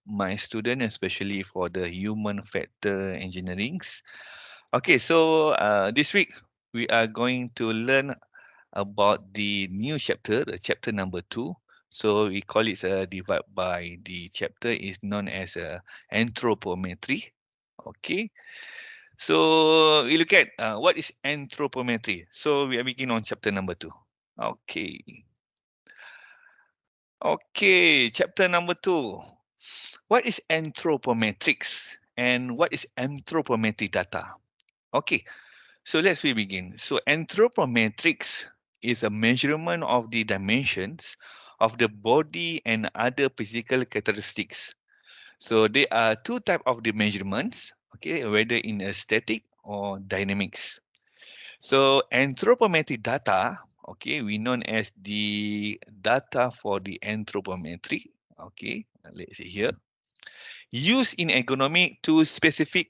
my student, especially for the human factor engineerings. Okay, so this week we are going to learn about the new chapter, the chapter number 2. So we call it divide by the chapter is known as anthropometry. Okay, so we look at what is anthropometry. So we are beginning on chapter number 2. Okay. Okay, chapter number 2. What is anthropometrics and what is anthropometry data? Okay, so let's we begin. So anthropometrics is a measurement of the dimensions of the body and other physical characteristics. So there are two types of the measurements, okay, whether in a static or dynamics. So anthropometric data, okay, we known as the data for the anthropometry, okay, let's see here, used in ergonomic to specify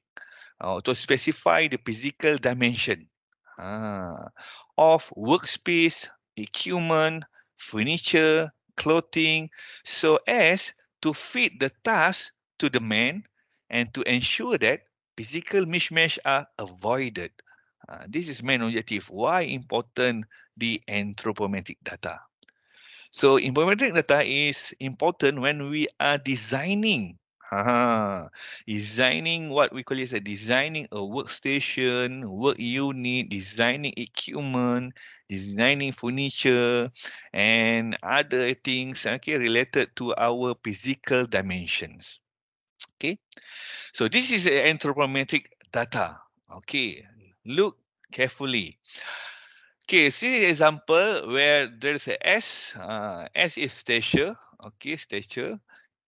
the physical dimension of workspace, equipment, furniture, clothing, so as to fit the task to the man and to ensure that physical mismatch are avoided. This is main objective. Why important the anthropometric data? So informatic data is important when we are designing. Designing what we call it as designing a workstation, work unit, designing equipment, designing furniture, and other things okay related to our physical dimensions. Okay, so this is anthropometric data. Okay, look carefully. Okay, see example where there's a S. S is stature. Okay, stature.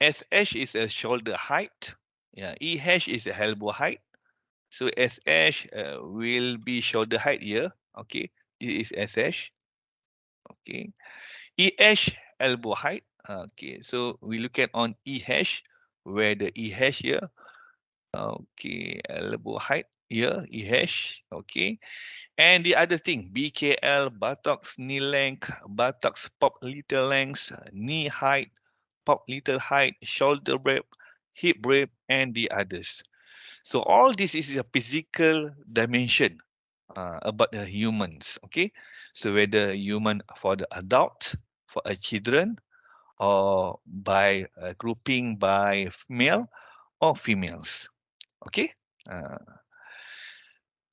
SH is a shoulder height. Yeah, EH is a elbow height. So SH will be shoulder height here. Okay, this is SH. Okay, EH elbow height. Okay, so we look at on EH where the EH here. Okay, elbow height here, EH. Okay. And the other thing, BKL, buttocks, knee length, buttocks, pop little length, knee height, pop little height, shoulder breadth, hip breadth, and the others. So all this is a physical dimension about the humans. Okay, so whether human for the adult, for a children, or by grouping by male or females. Okay. Uh,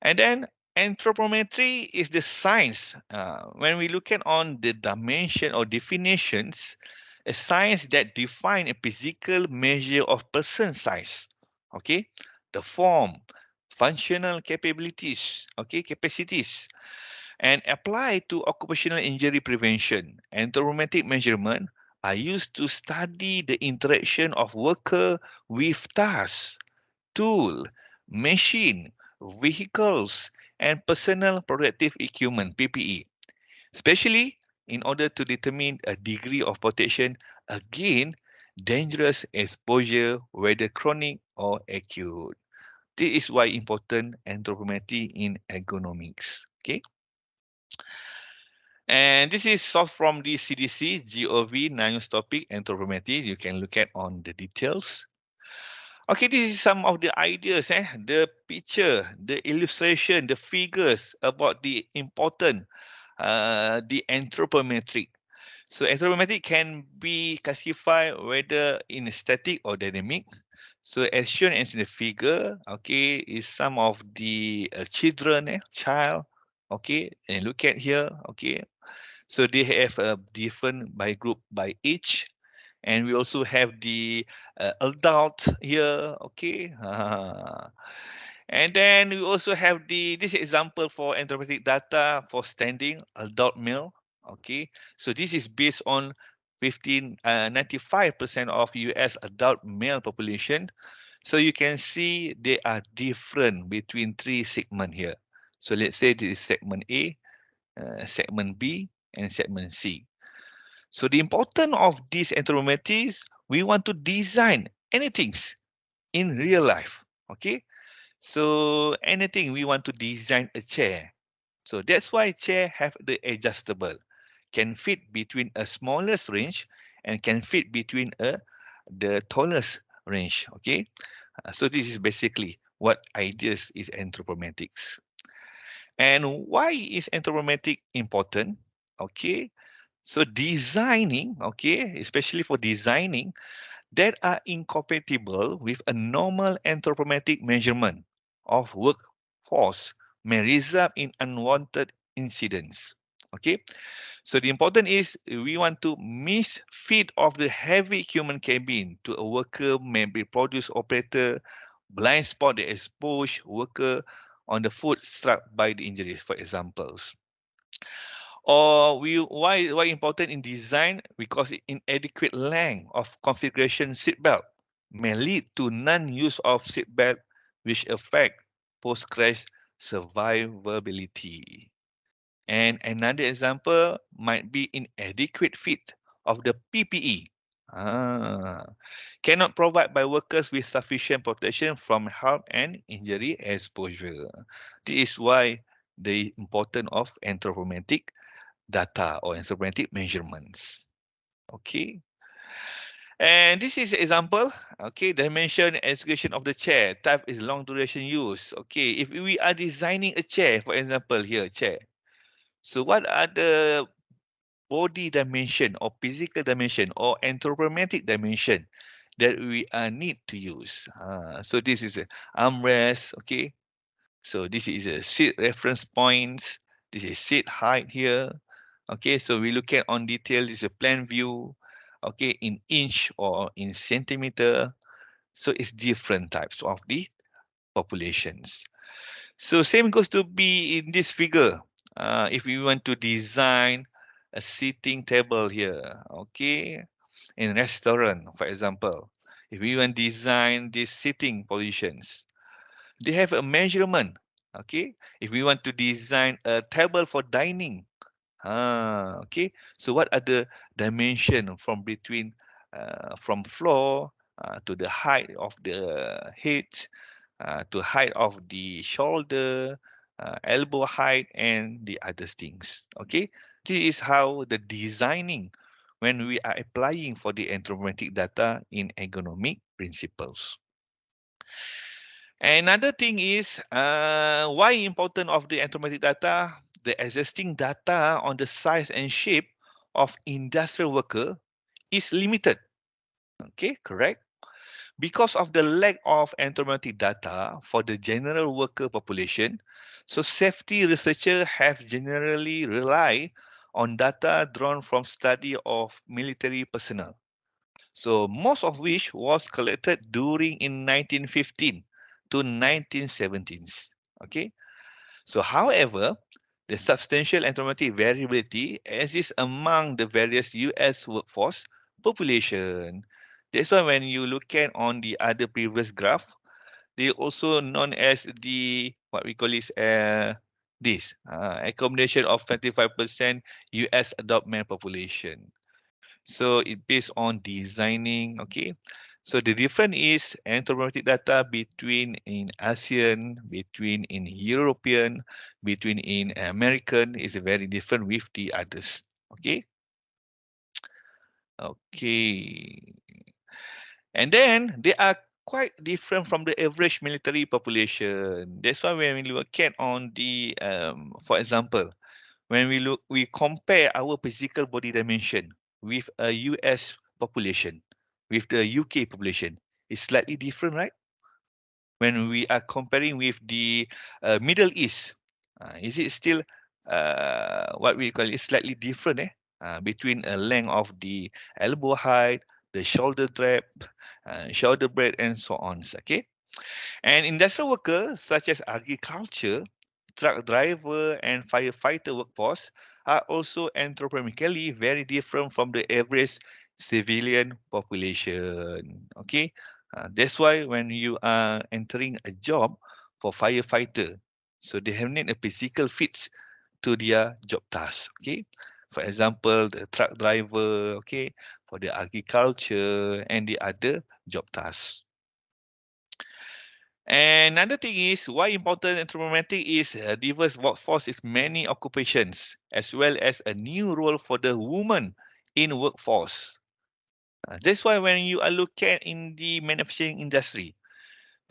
And then anthropometry is the science. When we look at on the dimension or definitions, a science that define a physical measure of person size. Okay, the form, functional capabilities, okay, capacities, and apply to occupational injury prevention. Anthropometric measurement are used to study the interaction of worker with tasks tool, machine, vehicles, and personal protective equipment (PPE), especially in order to determine a degree of protection against dangerous exposure, whether chronic or acute. This is why important anthropometry in ergonomics. Okay. And this is sourced from the CDC GOV news topic anthropometry. You can look at on the details. Okay, this is some of the ideas, the picture, the illustration, the figures about the important, the anthropometric. So anthropometric can be classified whether in static or dynamic. So as shown as in the figure, okay, is some of the children, child, okay, and look at here, okay. So they have a different by group by age, and we also have the adult here, okay. And then we also have this example for anthropometric data for standing adult male, okay. So this is based on 95% of US adult male population. So you can see they are different between three segments here. So let's say this is segment A, segment B, and segment C. So the importance of these anthropometries, we want to design anything in real life. Okay. So anything we want to design a chair. So that's why chair have the adjustable, can fit between a smallest range and can fit between a the tallest range. Okay, so this is basically what ideas is anthropometrics. And why is anthropometric important? Okay, so designing, okay, especially for designing that are incompatible with a normal anthropometric measurement of workforce may result in unwanted incidents. Okay, so the important is we want to misfit of the heavy equipment cabin to a worker may be produce operator blind spot the exposed worker on the foot struck by the injuries, for examples. Or why important in design? Because inadequate length of configuration seatbelt may lead to non-use of seatbelt, which affect post-crash survivability. And another example might be inadequate fit of the PPE. Ah, cannot provide by workers with sufficient protection from harm and injury exposure. This is why the importance of anthropometric data or anthropometric measurements. Okay. And this is example. Okay, dimension and execution of the chair. Type is long duration use. Okay, if we are designing a chair, for example, here, chair. So what are the body dimension or physical dimension or anthropometric dimension that we need to use? So this is a armrest. Okay, so this is a seat reference points. This is seat height here. Okay, so we look at on detail. This is a plan view. Okay, in inch or in centimeter. So it's different types of the populations. So same goes to be in this figure. If we want to design a sitting table here, okay, in restaurant, for example, if we want to design these sitting positions, they have a measurement. Okay, if we want to design a table for dining, okay. So what are the dimension from between from floor to the height of the head, to height of the shoulder, elbow height, and the other things. Okay, this is how the designing when we are applying for the anthropometric data in ergonomic principles. Another thing is why important of the anthropometric data? The existing data on the size and shape of industrial worker is limited. Okay, correct? Because of the lack of anthropometric data for the general worker population, so safety researchers have generally relied on data drawn from study of military personnel. So most of which was collected during in 1915 to 1917s. Okay. So however, the substantial anthropometric variability exists among the various US workforce population. That's why when you look at on the other previous graph, they also known as the what we call this accommodation of 25% US adult male population. So it based on designing, okay. So the difference is anthropometric data between in ASEAN, between in European, between in American is very different with the others. Okay. Okay. And then they are quite different from the average military population. That's why when we look at on the, for example, when we compare our physical body dimension with a US population, with the UK population, it's slightly different, right? When we are comparing with the Middle East, is it still what we call it slightly different, between a length of the elbow height, the shoulder depth, shoulder breadth, and so on. Okay. And industrial workers such as agriculture, truck driver, and firefighter workforce are also anthropometrically very different from the average civilian population. Okay, that's why when you are entering a job for firefighter, so they have need a physical fit to their job task. Okay, for example, the truck driver. Okay, for the agriculture and the other job tasks. And another thing is why important anthropometric is a diverse workforce is many occupations as well as a new role for the woman in workforce. That's why when you are looking in the manufacturing industry,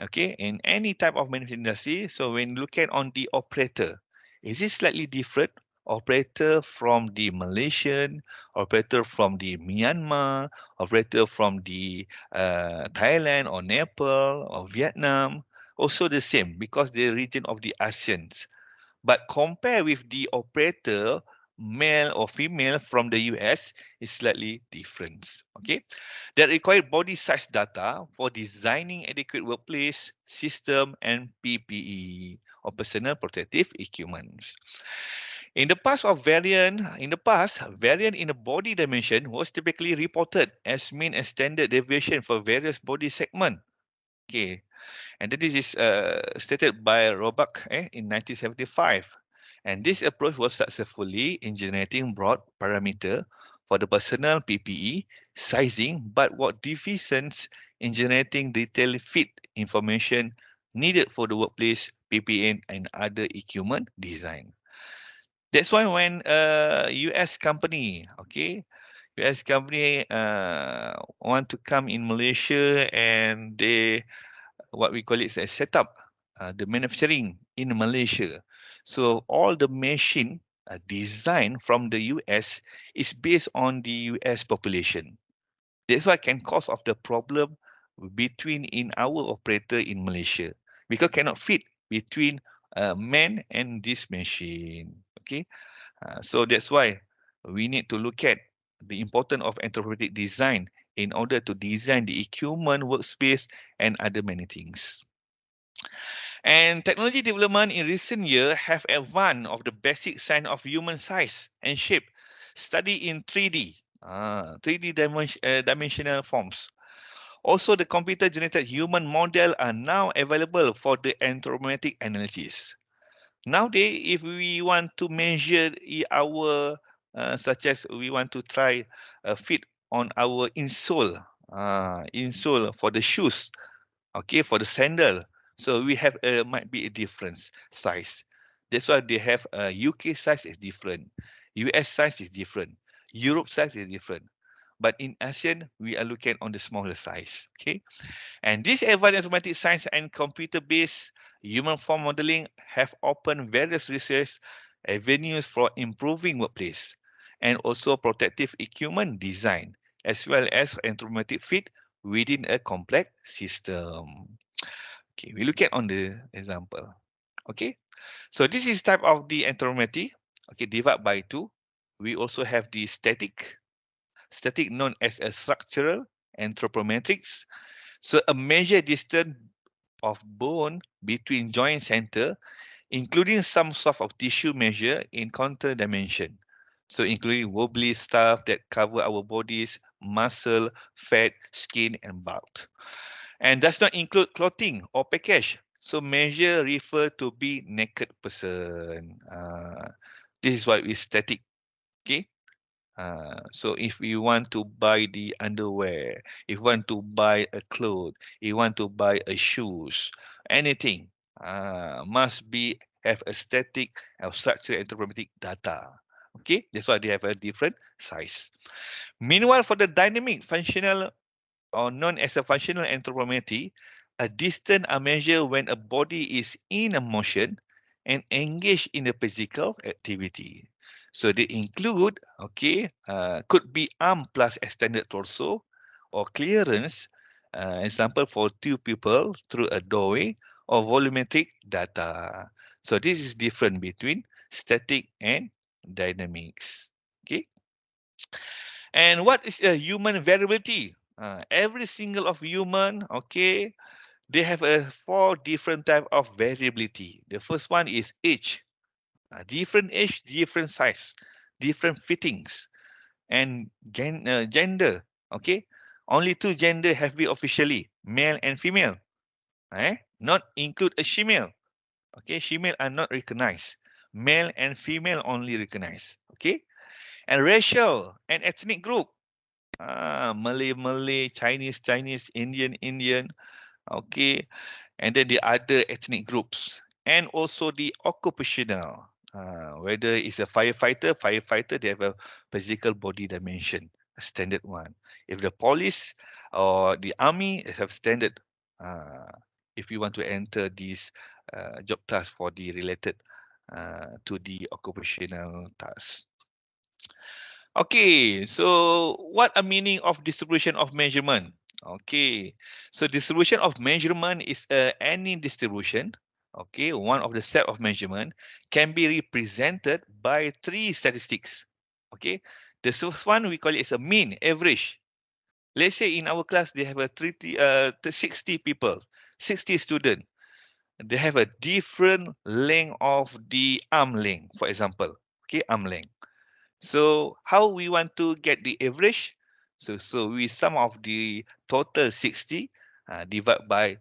okay, in any type of manufacturing industry, so when you look at on the operator, is it slightly different? Operator from the Malaysian, operator from the Myanmar, operator from the Thailand or Nepal or Vietnam, also the same because the region of the ASEANs. But compare with the operator, male or female from the US, is slightly different. Okay, that require body size data for designing adequate workplace system and PPE or personal protective equipment. In the past, variant in the body dimension was typically reported as mean and standard deviation for various body segment. Okay, and this is stated by Roebuck in 1975. And this approach was successfully in generating broad parameter for the personal PPE sizing, but what deficient in generating detailed fit information needed for the workplace PPE and other equipment design. That's why when US company, okay, US company want to come in Malaysia and they what we call it as set up the manufacturing in Malaysia. So all the machine designed from the US is based on the US population. That's why can cause of the problem between in our operator in Malaysia because cannot fit between man and this machine. Okay, so that's why we need to look at the importance of anthropometric design in order to design the equipment, workspace, and other many things. And technology development in recent years have advanced of the basic sign of human size and shape, study in 3D, 3D dimensional forms. Also, the computer-generated human model are now available for the anthropometric analysis. Nowadays, if we want to measure our, such as we want to try fit on our insole for the shoes, okay, for the sandal. So we have might be a difference size. That's why they have UK size is different, US size is different, Europe size is different. But in ASEAN, we are looking on the smaller size. Okay, and this advanced informatics science and computer-based human form modeling have opened various research avenues for improving workplace and also protective equipment design, as well as anthropometric fit within a complex system. Okay, we look at on the example. Okay, so this is type of the anthropometry. Okay, divide by two. We also have the static known as a structural anthropometrics. So a measure distance of bone between joint center, including some sort of tissue measure in counter dimension. So including wobbly stuff that cover our bodies, muscle, fat, skin, and bulk. And does not include clothing or package. So measure refer to be naked person. This is why it's static. Okay. So if you want to buy the underwear, if you want to buy a cloth, if you want to buy a shoes, anything, must be have a static or structural anthropometric data. Okay, that's why they have a different size. Meanwhile, for the dynamic functional or known as a functional anthropometry, a distance are measured when a body is in a motion and engaged in a physical activity. So they include, okay, could be arm plus extended torso or clearance, example for two people through a doorway or volumetric data. So this is different between static and dynamics. Okay. And what is a human variability? Every single of human, okay, they have a four different type of variability. The first one is age. Different age, different size, different fittings, and gender. Okay, only two gender have been officially male and female. Not include a female. Okay, female are not recognized. Male and female only recognized. Okay, and racial and ethnic group. Malay, Malay, Chinese, Chinese, Indian, Indian, okay, and then the other ethnic groups, and also the occupational, whether it's a firefighter, they have a physical body dimension, standard one. If the police or the army have standard, if you want to enter this job task for the related to the occupational task. Okay, so what a meaning of distribution of measurement? Okay, so distribution of measurement is any distribution. Okay, one of the set of measurement can be represented by three statistics. Okay, the first one we call it as a mean, average. Let's say in our class they have a 60 people, 60 students. They have a different length of the arm length, for example. Okay, arm length. So how we want to get the average? So we sum of the total 60 divide by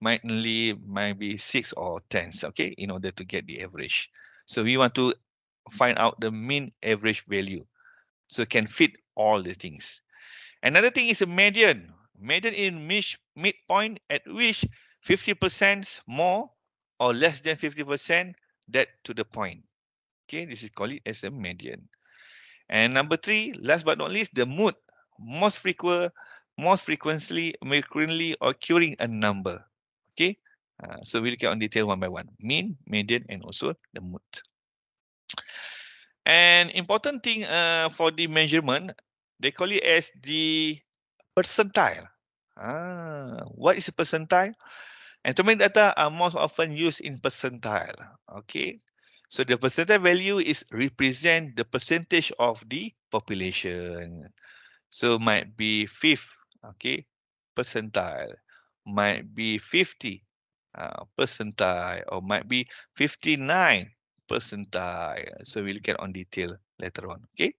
maybe 6 or 10, okay, in order to get the average. So we want to find out the mean average value. So it can fit all the things. Another thing is a median. Median in midpoint at which 50% more or less than 50% that to the point. Okay, this is called it as a median. And number three, last but not least, the mood. Most frequently occurring a number. Okay, so we look at on detail one by one. Mean, median, and also the mood. And important thing for the measurement, they call it as the percentile. What is a percentile? Anthropometric data are most often used in percentile. Okay, so the percentile value is represent the percentage of the population. So might be fifth, okay, percentile, might be 50 percentile, or might be 59 percentile. So we look at on detail later on. Okay,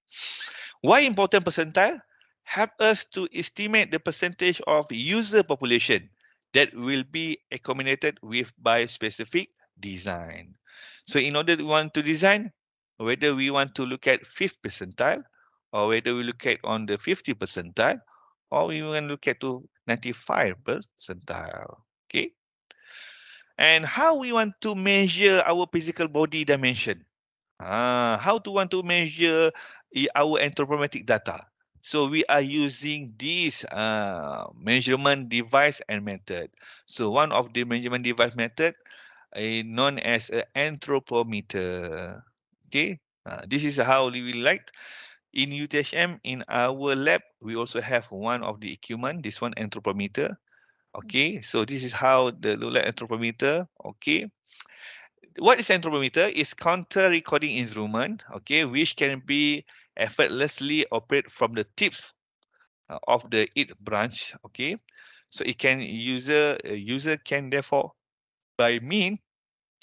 why important percentile? Help us to estimate the percentage of user population that will be accommodated with by specific design. So in order to want to design, whether we want to look at fifth percentile, or whether we look at on the 50 percentile, or we want to look at to 95 percentile. Okay. And how we want to measure our physical body dimension? How to want to measure our anthropometric data? So we are using this measurement device and method. So one of the measurement device method known as an anthropometer. Okay, this is how we like in UTHM. In our lab, we also have one of the equipment. This one anthropometer. Okay, so this is how the look like anthropometer. Okay, what is anthropometer? Is counter recording instrument, okay, which can be effortlessly operate from the tips of the each branch, okay. So it can user can therefore by means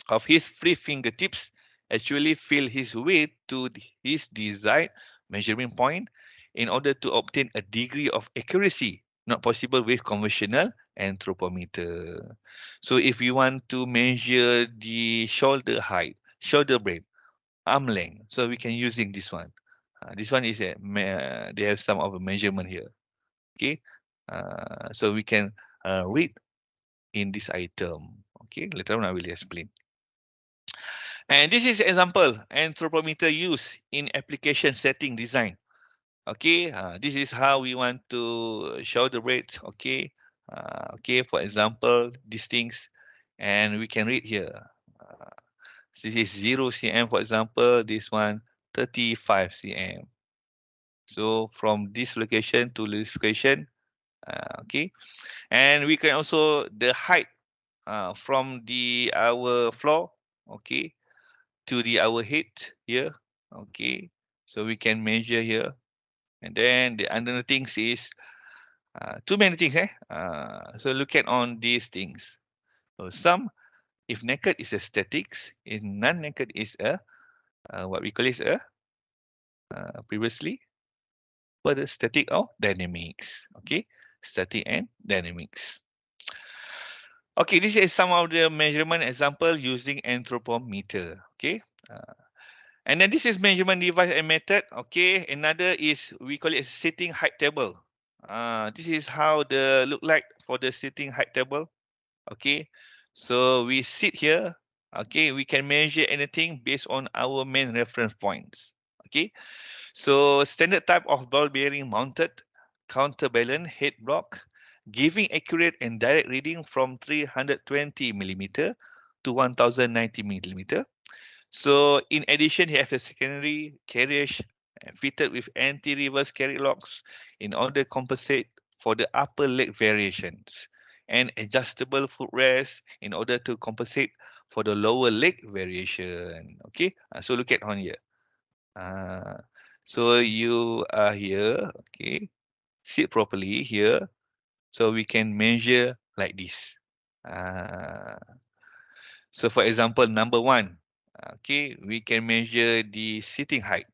of his free fingertips actually feel his way to his desired measuring point in order to obtain a degree of accuracy not possible with conventional anthropometer. So if you want to measure the shoulder height, shoulder blade, arm length, so we can using this one. This one is they have some of a measurement here. Okay, so we can read in this item. Okay, later on I will explain. And this is example anthropometer use in application setting design. Okay, this is how we want to show the rate. Okay, okay. For example, these things, and we can read here. Uh, this is 0 cm, for example. This one 35 cm. So from this location to this location, okay. And we can also the height from the our floor, okay, to the our head here, okay. So we can measure here, and then the other things is too many things, so look at on these things. So some, if naked is a statics, if non-naked is a what we call is a previously for the static or dynamics, okay, static and dynamics. Okay, this is some of the measurement example using anthropometer, okay. And then this is measurement device and method. Okay, another is we call it sitting height table. This is how the look like for the sitting height table. Okay, so we sit here. Okay, we can measure anything based on our main reference points. Okay, So standard type of ball bearing mounted counterbalance head block, giving accurate and direct reading from 320 millimeter to 1090 millimeter. So in addition, you have a secondary carriage fitted with anti-reverse carry locks in order to compensate for the upper leg variations, and adjustable footrest in order to compensate for the lower leg variation. Okay, so look at on here. Uh, so you are here, okay, sit properly here. So we can measure like this. Uh, so for example, number one, okay, we can measure the sitting height.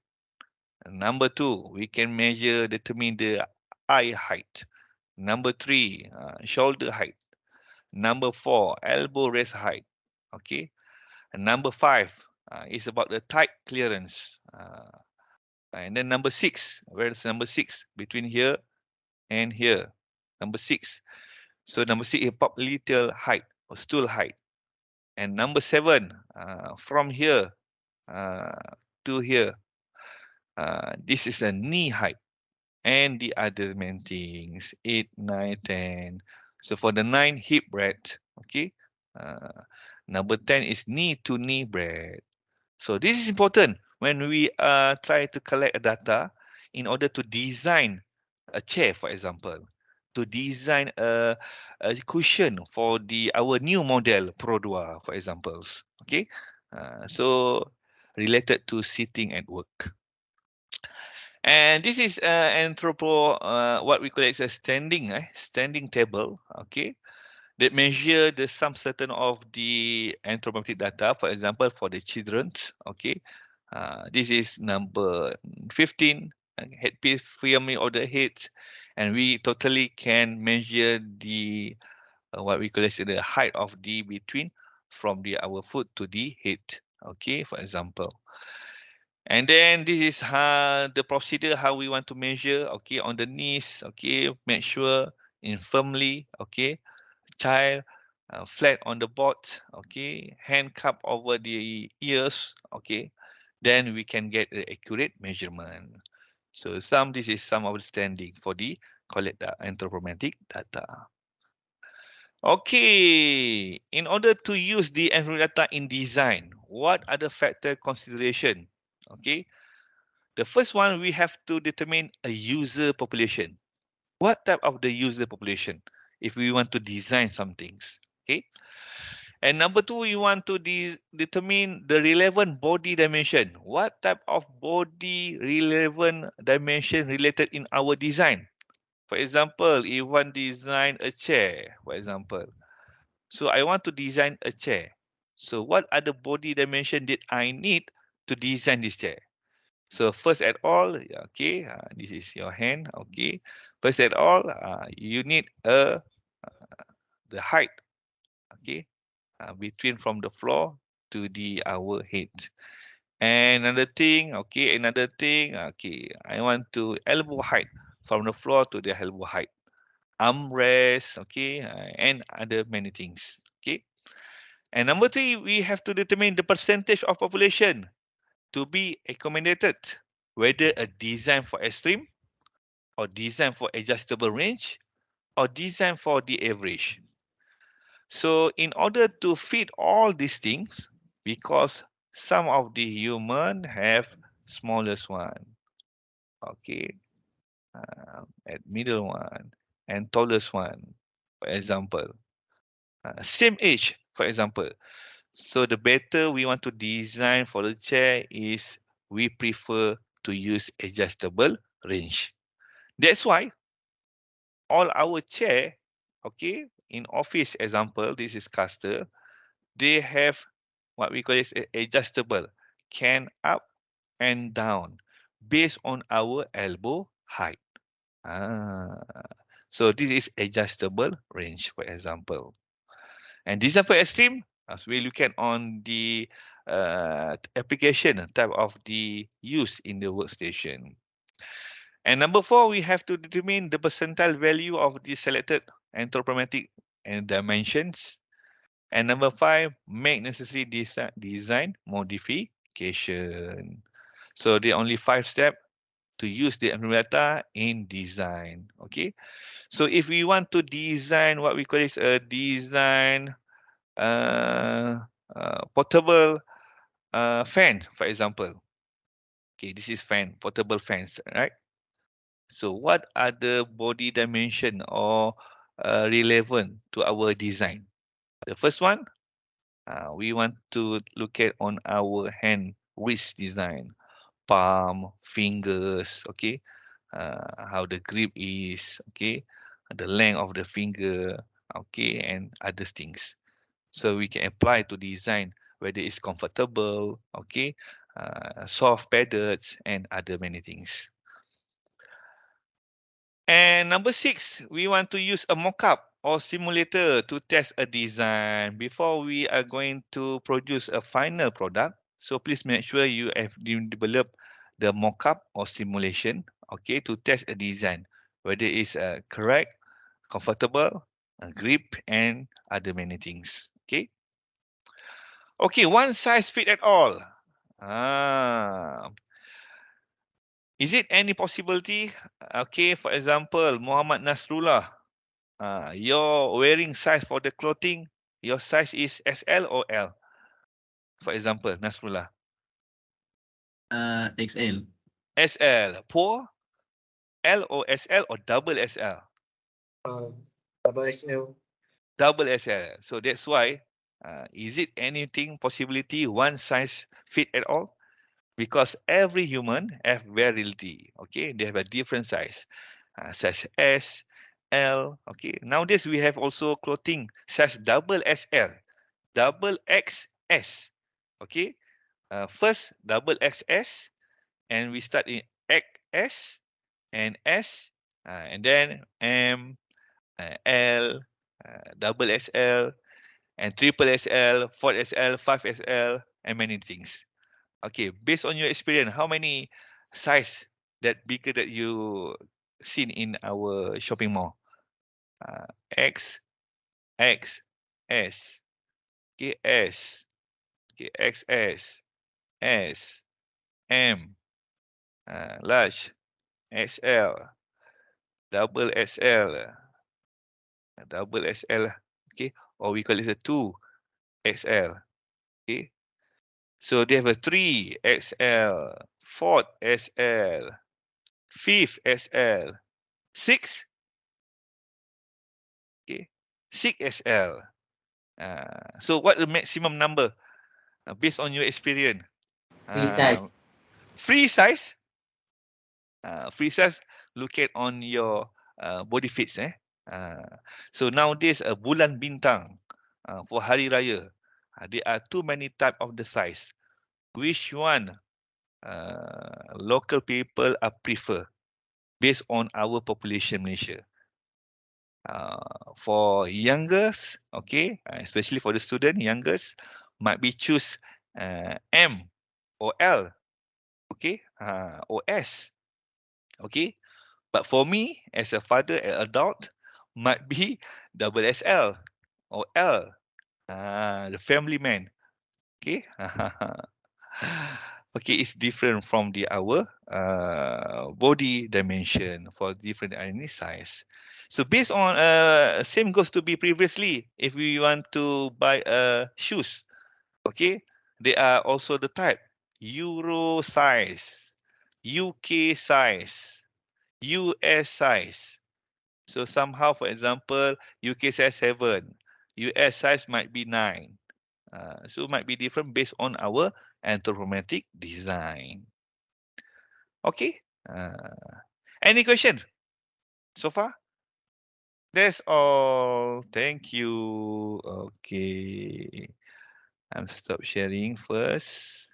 Number two, we can measure, determine the eye height. Number three, shoulder height. Number four, elbow rest height. Okay. And number five is about the tight clearance. And then number six, where's number six? Between here and here. Number six. So number six is about little height or stool height. And number seven, from here uh, to here, this is a knee height. And the other main things, 8, 9, 10. So for the 9, hip breadth, okay. Uh, Number 10 is knee to knee breadth. So this is important when we try to collect data in order to design a chair, for example, to design a cushion for our new model Pro 2, for examples. Okay, so related to sitting at work. And this is what we call it a standing table. Okay, that measure the some certain of the anthropometric data, for example, for the children's. Okay, this is number 15, headpiece firmly on the head, and we totally can measure the what we call it the height of the between from our foot to the head. Okay, for example. And then this is how the procedure, how we want to measure. Okay, on the knees. Okay, make sure in firmly. Okay, child flat on the butt. Okay, hand cup over the ears. Okay, then we can get the accurate measurement. So this is some of the standing for the collect the anthropometric data. Okay, in order to use the anthropometric data in design, what are the factor consideration? Okay, the first one, we have to determine a user population. What type of the user population if we want to design some things? Okay. And number two, we want to determine the relevant body dimension. What type of body relevant dimension related in our design? For example, if one design a chair, for example. So I want to design a chair. So what are the body dimension that I need to design this chair? So first at all, okay, this is your hand, okay. First at all, you need the height, okay, between from the floor to our head. And another thing, okay, I want to elbow height from the floor to the elbow height, armrest, okay, and other many things, okay. And number three, we have to determine the percentage of population to be accommodated, whether a design for extreme or design for adjustable range or design for the average. So in order to fit all these things, because some of the human have smallest one, okay, at middle one and tallest one, for example, same age, for example. So the better we want to design for the chair is we prefer to use adjustable range. That's why all our chair, okay, in office example, this is caster, they have what we call is adjustable, can up and down based on our elbow height. Ah, so this is adjustable range, for example. And design for extreme, as we look at on the application type of the use in the workstation. And number four, we have to determine the percentile value of the selected anthropometric and dimensions. And number five, make necessary design modification. So the only 5 steps. to use the data in design. Okay, so if we want to design what we call is a design portable fan, for example. Okay, this is fan, portable fans, right? So what are the body dimension or relevant to our design? The first one, we want to look at on our hand wrist design, palm, fingers, okay, how the grip is, okay, the length of the finger, okay, and other things. So we can apply to design whether it's comfortable, okay, soft padded, and other many things. And number 6, we want to use a mock-up or simulator to test a design before we are going to produce a final product. So please make sure you have developed the mock-up or simulation, okay, to test a design, whether it's correct, comfortable, grip, and other many things. Okay. Okay, one size fit at all. Ah, is it any possibility? Okay, for example, Muhammad Nasrullah. Your wearing size for the clothing, your size is SL or L? For example, Nasrullah. XL. SL. Poor? L or SL or double SL? Double XL. Double SL. So that's why, is it anything possibility one size fit at all? Because every human have variability. Okay, they have a different size, size S, L. Okay, nowadays we have also clothing size double SL, double XS. Okay, first double XS, and we start in XS and S, and then M, L, double SL, and triple SL, 4SL, 5SL, and many things. Okay, based on your experience, how many size that bigger that you seen in our shopping mall? X, X, S, okay, S, okay, XS, S, M, large, XL, double XL, double XL, okay, or we call it a 2XL, okay. So they have a 3XL, 4XL, 5XL, 6, okay, 6XL. So what the maximum number based on your experience? Free Uh, size. free size? Free size, look at on your body fits. So nowadays, bulan bintang for Hari Raya, there are too many type of the size. Which one local people are prefer based on our population Malaysia? For youngest, okay, especially for the student, youngest might be choose M or L, okay, or S, okay. But for me, as a father, an adult, might be double XL or L, the family man, okay. Okay, it's different from the our body dimension for different any size. So based on same goes to be previously. If we want to buy shoes, okay, they are also the type Euro size, UK size, US size. So somehow, for example, UK size 7, US size might be 9. So might be different based on our anthropometric design. Okay. Any question so far? That's all. Thank you. Okay. I'm stop sharing first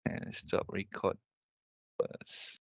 and stop record first.